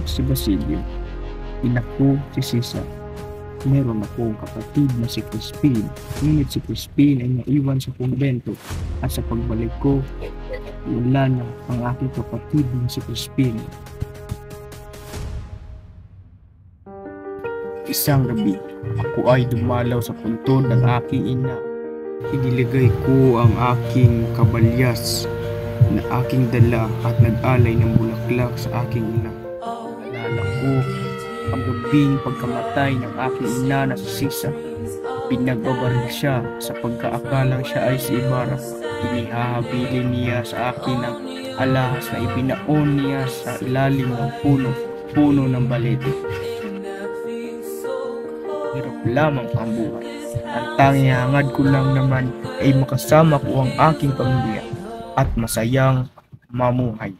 si Basilio. Ina ko si Sisa. Meron akong kapatid na si Crispin. Ngunit si Crispin ay naiwan sa kumbento at sa pagbalik ko, wala na ang aking kapatid na si Crispin. Isang gabi, ako ay dumalaw sa puntod ng aking ina. Inilagay ko ang aking kabalyas na aking dala at nag-alay ng bulaklak sa aking ina. Alala ko ang gabing pagkamatay ng aking ina na si Sisa. Pinagbabaril siya sa pagkaakalang siya ay si Ibarra. Inihahabilin niya sa akin ang alahas na ibinaon niya sa ilalim ng puno ng balete. Hirap lamang ang buhay. Ang tanging hangad ko lang naman ay makasama ko ang aking pamilya at masayang mamuhay.